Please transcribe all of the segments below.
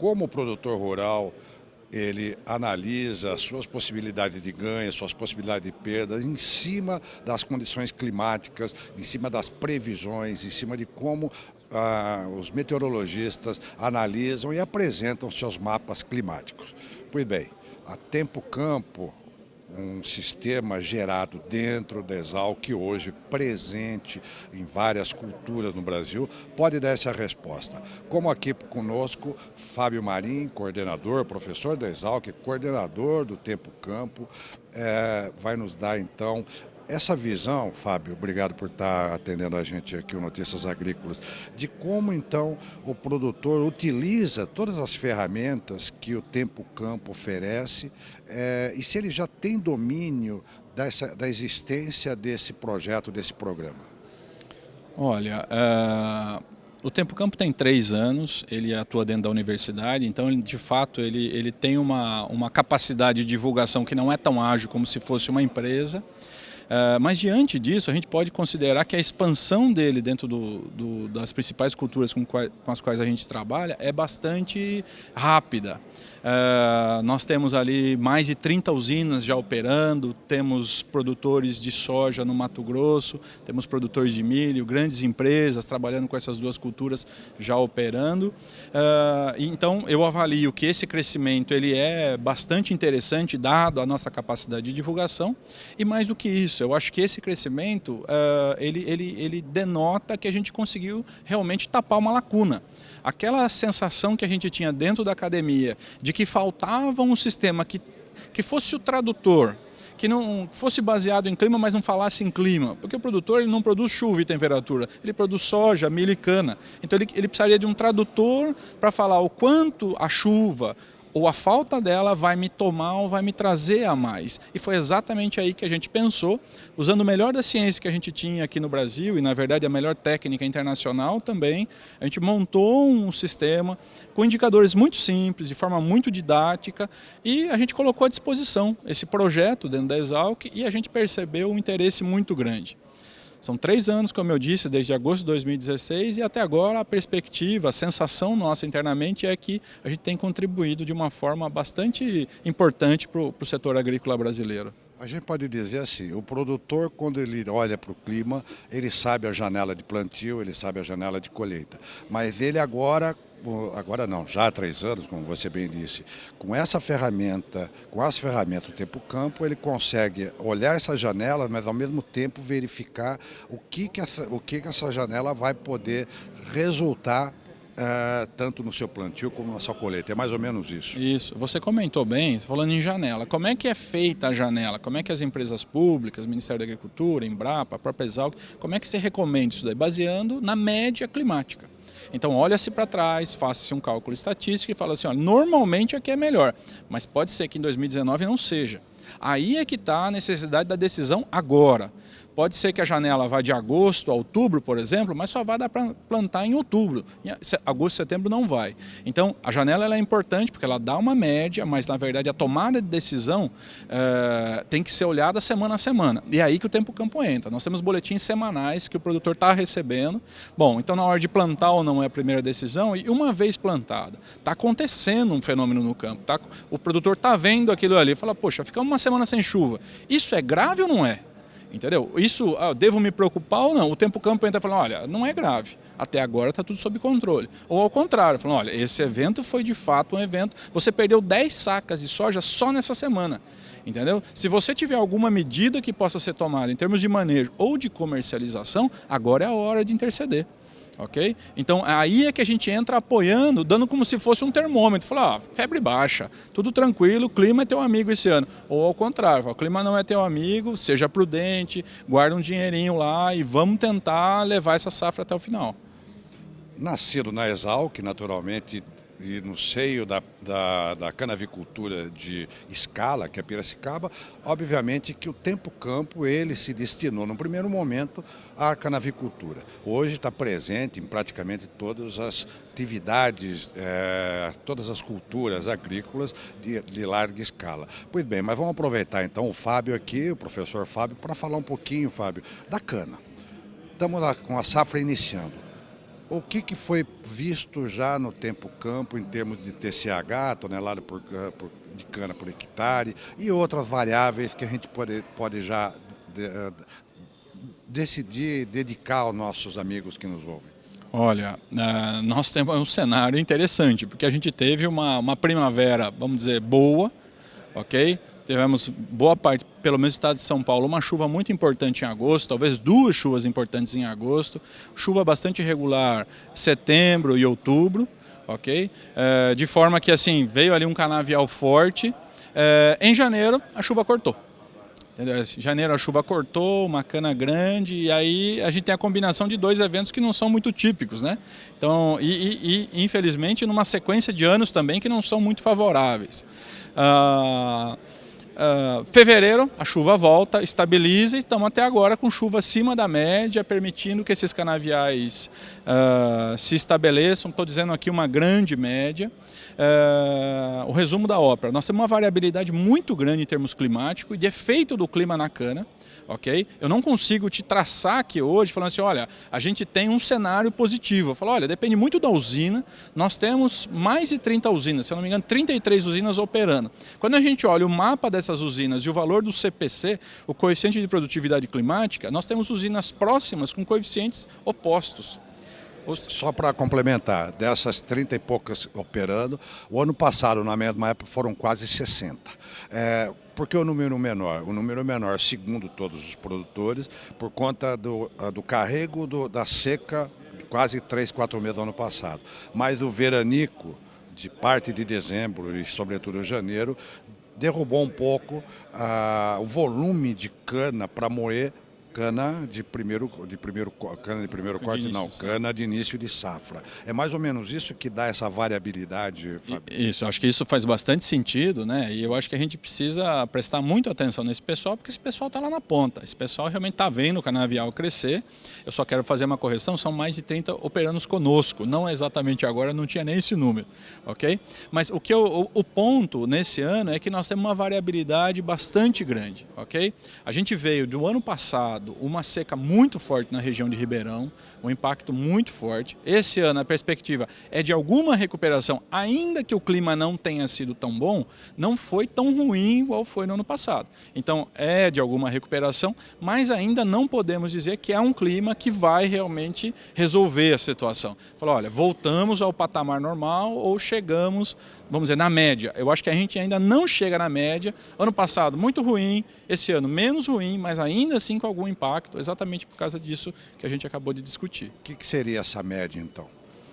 como o produtor rural ele analisa as suas possibilidades de ganho, suas possibilidades de perda, em cima das condições climáticas, em cima das previsões, em cima de como os meteorologistas analisam e apresentam seus mapas climáticos. Pois bem, a Tempo Campo, um sistema gerado dentro da Exalc, hoje presente em várias culturas no Brasil, pode dar essa resposta. Como aqui conosco, Fábio Marim, coordenador, professor da Exalc, coordenador do Tempo Campo, vai nos dar então essa visão, Fábio, obrigado por estar atendendo a gente aqui o Notícias Agrícolas, de como então o produtor utiliza todas as ferramentas que o Tempo Campo oferece e se ele já tem domínio da existência desse projeto, desse programa. Olha, o Tempo Campo tem 3 anos, ele atua dentro da universidade, então de fato ele tem uma capacidade de divulgação que não é tão ágil como se fosse uma empresa. Mas diante disso, a gente pode considerar que a expansão dele dentro das principais culturas com as quais a gente trabalha é bastante rápida. Nós temos ali mais de 30 usinas já operando, temos produtores de soja no Mato Grosso, temos produtores de milho, grandes empresas trabalhando com essas duas culturas já operando. Então eu avalio que esse crescimento ele é bastante interessante dado a nossa capacidade de divulgação e mais do que isso, eu acho que esse crescimento ele denota que a gente conseguiu realmente tapar uma lacuna. Aquela sensação que a gente tinha dentro da academia de que faltava um sistema que fosse o tradutor, que não fosse baseado em clima, mas não falasse em clima. Porque o produtor ele não produz chuva e temperatura, ele produz soja, milho e cana. Então ele precisaria de um tradutor para falar o quanto a chuva ou a falta dela vai me tomar ou vai me trazer a mais. E foi exatamente aí que a gente pensou, usando o melhor da ciência que a gente tinha aqui no Brasil, e na verdade a melhor técnica internacional também, a gente montou um sistema com indicadores muito simples, de forma muito didática, e a gente colocou à disposição esse projeto dentro da Exalc e a gente percebeu um interesse muito grande. São 3 anos, como eu disse, desde agosto de 2016 e até agora a perspectiva, a sensação nossa internamente é que a gente tem contribuído de uma forma bastante importante para o setor agrícola brasileiro. A gente pode dizer assim, o produtor quando ele olha para o clima, ele sabe a janela de plantio, ele sabe a janela de colheita, mas ele agora não, já há 3 anos, como você bem disse, com essa ferramenta, com as ferramentas do Tempo Campo, ele consegue olhar essa janela, mas ao mesmo tempo verificar o que essa janela vai poder resultar tanto no seu plantio como na sua colheita. É mais ou menos isso. Isso. Você comentou bem, falando em janela. Como é que é feita a janela? Como é que as empresas públicas, Ministério da Agricultura, Embrapa, a própria Exalc, como é que se recomenda isso daí? Baseando na média climática. Então olha-se para trás, faça-se um cálculo estatístico e fala assim, ó, normalmente aqui é melhor, mas pode ser que em 2019 não seja. Aí é que está a necessidade da decisão agora. Pode ser que a janela vá de agosto a outubro, por exemplo, mas só vai dar para plantar em outubro. Em agosto, setembro não vai. Então, a janela ela é importante porque ela dá uma média, mas na verdade a tomada de decisão tem que ser olhada semana a semana. E é aí que o Tempo Campo entra. Nós temos boletins semanais que o produtor está recebendo. Bom, então na hora de plantar ou não é a primeira decisão, e uma vez plantada, está acontecendo um fenômeno no campo. O produtor está vendo aquilo ali e fala, poxa, ficamos uma semana sem chuva. Isso é grave ou não é? Entendeu? Isso, devo me preocupar ou não? O Tempo Campo entra falando, olha, não é grave, até agora está tudo sob controle. Ou ao contrário, falando, olha, esse evento foi de fato um evento, você perdeu 10 sacas de soja só nessa semana. Entendeu? Se você tiver alguma medida que possa ser tomada em termos de manejo ou de comercialização, agora é a hora de interceder. Ok? Então aí é que a gente entra apoiando, dando como se fosse um termômetro, falar, febre baixa, tudo tranquilo, o clima é teu amigo esse ano. Ou ao contrário, o clima não é teu amigo, seja prudente, guarda um dinheirinho lá e vamos tentar levar essa safra até o final. Nascido na Exalc, naturalmente, e no seio da canavicultura de escala, que é Piracicaba, obviamente que o Tempo Campo ele se destinou, no primeiro momento, à canavicultura. Hoje está presente em praticamente todas as atividades, todas as culturas agrícolas de larga escala. Pois bem, mas vamos aproveitar então o Fábio aqui, o professor Fábio, para falar um pouquinho, Fábio, da cana. Estamos lá com a safra iniciando. O que foi visto já no tempo campo em termos de TCH, tonelada de cana por hectare, e outras variáveis que a gente pode já decidir dedicar aos nossos amigos que nos ouvem? Olha, nós temos um cenário interessante, porque a gente teve uma primavera, vamos dizer, boa, ok? Tivemos boa parte, pelo menos no estado de São Paulo, uma chuva muito importante em agosto, talvez 2 chuvas importantes em agosto, chuva bastante regular setembro e outubro, ok? De forma que assim, veio ali um canavial forte, em janeiro a chuva cortou. Entendeu? Em janeiro a chuva cortou, uma cana grande, e aí a gente tem a combinação de 2 eventos que não são muito típicos, né? Então, infelizmente numa sequência de anos também que não são muito favoráveis. Fevereiro, a chuva volta, estabiliza e estamos até agora com chuva acima da média, permitindo que esses canaviais se estabeleçam. Estou dizendo aqui uma grande média. O resumo da ópera: nós temos uma variabilidade muito grande em termos climáticos e de efeito do clima na cana. Okay? Eu não consigo te traçar aqui hoje falando assim, olha, a gente tem um cenário positivo. Eu falo, olha, depende muito da usina. Nós temos mais de 30 usinas, se eu não me engano, 33 usinas operando. Quando a gente olha o mapa dessas usinas e o valor do CPC, o coeficiente de produtividade climática, nós temos usinas próximas com coeficientes opostos. Só para complementar, dessas 30 e poucas operando, o ano passado, na mesma época, foram quase 60. Por que o número menor? O número menor, segundo todos os produtores, por conta do carrego da seca de quase 3, 4 meses do ano passado. Mas o veranico, de parte de dezembro e sobretudo janeiro, derrubou um pouco o volume de cana para moer. Cana de primeiro corte, não, cana de início de safra. É mais ou menos isso que dá essa variabilidade, Fábio? Isso, acho que isso faz bastante sentido, né? E eu acho que a gente precisa prestar muita atenção nesse pessoal, porque esse pessoal está lá na ponta. Esse pessoal realmente está vendo o canavial crescer. Eu só quero fazer uma correção, são mais de 30 operando conosco. Não exatamente agora, não tinha nem esse número, ok? Mas o ponto nesse ano é que nós temos uma variabilidade bastante grande, ok? A gente veio do ano passado uma seca muito forte na região de Ribeirão, um impacto muito forte. Esse ano a perspectiva é de alguma recuperação, ainda que o clima não tenha sido tão bom, não foi tão ruim igual foi no ano passado. Então é de alguma recuperação, mas ainda não podemos dizer que é um clima que vai realmente resolver a situação. Falar, olha, voltamos ao patamar normal ou chegamos, vamos dizer, na média. Eu acho que a gente ainda não chega na média. Ano passado muito ruim, esse ano menos ruim, mas ainda assim com algum impacto, exatamente por causa disso que a gente acabou de discutir. O que seria essa média então?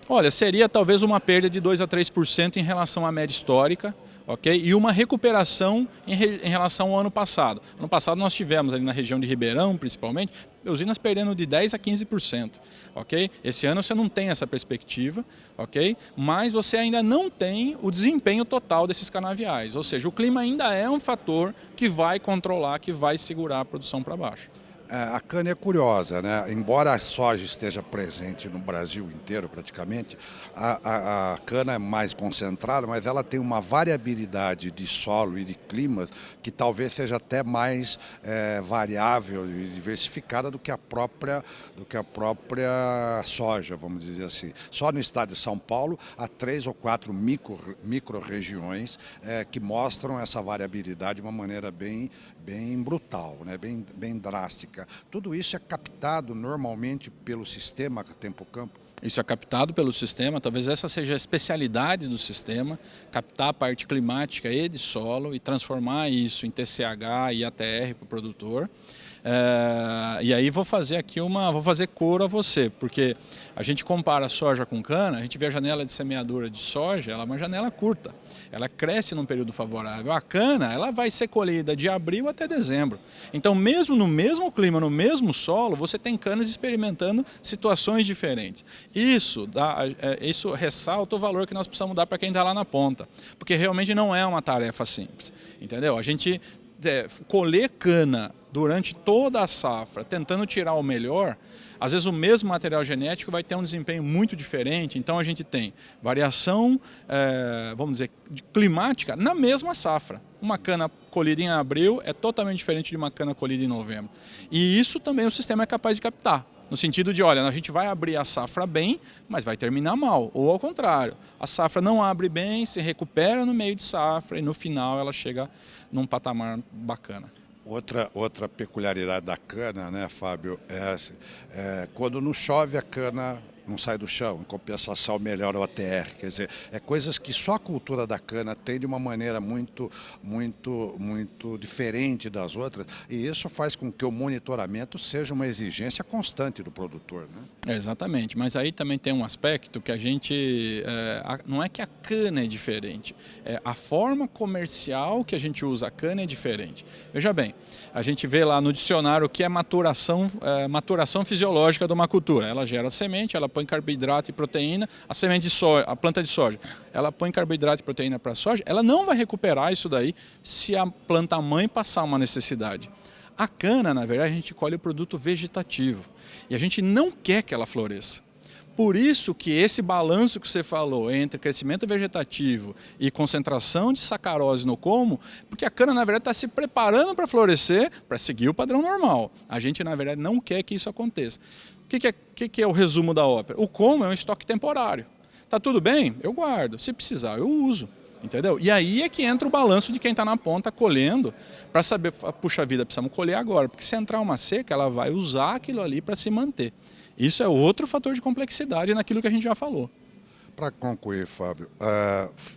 Olha, seria talvez uma perda de 2 a 3% em relação à média histórica, ok? E uma recuperação em relação ao ano passado. Ano passado nós tivemos ali na região de Ribeirão, principalmente, usinas perdendo de 10 a 15%, ok? Esse ano você não tem essa perspectiva, ok? Mas você ainda não tem o desempenho total desses canaviais, ou seja, o clima ainda é um fator que vai controlar, que vai segurar a produção para baixo. A cana é curiosa, né? Embora a soja esteja presente no Brasil inteiro praticamente, a cana é mais concentrada, mas ela tem uma variabilidade de solo e de clima que talvez seja até mais variável e diversificada do que a própria soja, vamos dizer assim. Só no estado de São Paulo há 3 ou 4 micro-regiões que mostram essa variabilidade de uma maneira bem brutal, né? bem drástica. Tudo isso é captado normalmente pelo sistema Tempo-Campo? Isso é captado pelo sistema, talvez essa seja a especialidade do sistema, captar a parte climática e de solo e transformar isso em TCH e ATR para o produtor. E aí vou fazer coro a você, porque a gente compara a soja com cana, a gente vê a janela de semeadura de soja, ela é uma janela curta, ela cresce num período favorável. A cana, ela vai ser colhida de abril até dezembro. Então, mesmo no mesmo clima, no mesmo solo, você tem canas experimentando situações diferentes. Isso ressalta o valor que nós precisamos dar para quem está lá na ponta, porque realmente não é uma tarefa simples, entendeu? A gente colher cana durante toda a safra, tentando tirar o melhor, às vezes o mesmo material genético vai ter um desempenho muito diferente. Então a gente tem variação, vamos dizer, climática na mesma safra. Uma cana colhida em abril é totalmente diferente de uma cana colhida em novembro. E isso também o sistema é capaz de captar. no sentido de, olha, a gente vai abrir a safra bem, mas vai terminar mal, ou ao contrário, a safra não abre bem, se recupera no meio de safra e no final ela chega num patamar bacana. Outra peculiaridade da cana, né, Fábio, quando não chove a cana não sai do chão, em compensação melhora o ATR, quer dizer, coisas que só a cultura da cana tem de uma maneira muito diferente das outras, e isso faz com que o monitoramento seja uma exigência constante do produtor, né? Exatamente, mas aí também tem um aspecto que a gente, não é que a cana é diferente, a forma comercial que a gente usa a cana é diferente. Veja bem, a gente vê lá no dicionário o que é maturação fisiológica de uma cultura. Ela gera semente, ela põe carboidrato e proteína, a semente de soja, a planta de soja, ela põe carboidrato e proteína para a soja, ela não vai recuperar isso daí se a planta mãe passar uma necessidade. A cana, na verdade, a gente colhe o produto vegetativo e a gente não quer que ela floresça. Por isso que esse balanço que você falou entre crescimento vegetativo e concentração de sacarose no colmo, porque a cana, na verdade, está se preparando para florescer, para seguir o padrão normal. A gente, na verdade, não quer que isso aconteça. O que é o resumo da ópera? O colmo é um estoque temporário. Tá tudo bem? Eu guardo. Se precisar, eu uso. Entendeu? E aí é que entra o balanço de quem está na ponta colhendo, para saber, puxa vida, precisamos colher agora, porque se entrar uma seca, ela vai usar aquilo ali para se manter. Isso é outro fator de complexidade naquilo que a gente já falou. Para concluir, Fábio,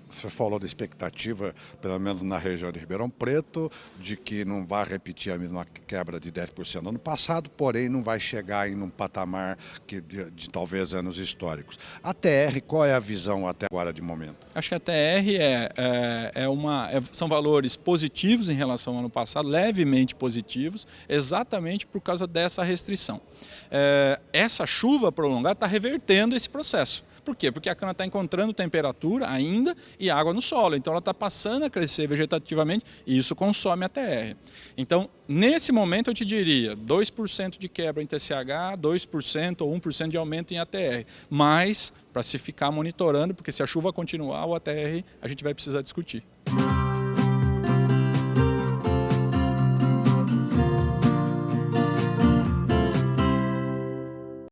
você falou da expectativa, pelo menos na região de Ribeirão Preto, de que não vai repetir a mesma quebra de 10% no ano passado, porém não vai chegar em um patamar de talvez anos históricos. A TR, qual é a visão até agora de momento? Acho que a TR são valores positivos em relação ao ano passado, levemente positivos, exatamente por causa dessa restrição. Essa chuva prolongada está revertendo esse processo. Por quê? Porque a cana está encontrando temperatura ainda e água no solo. Então ela está passando a crescer vegetativamente e isso consome a TR. Então, nesse momento eu te diria 2% de quebra em TCH, 2% ou 1% de aumento em ATR. Mas, para se ficar monitorando, porque se a chuva continuar, o ATR a gente vai precisar discutir.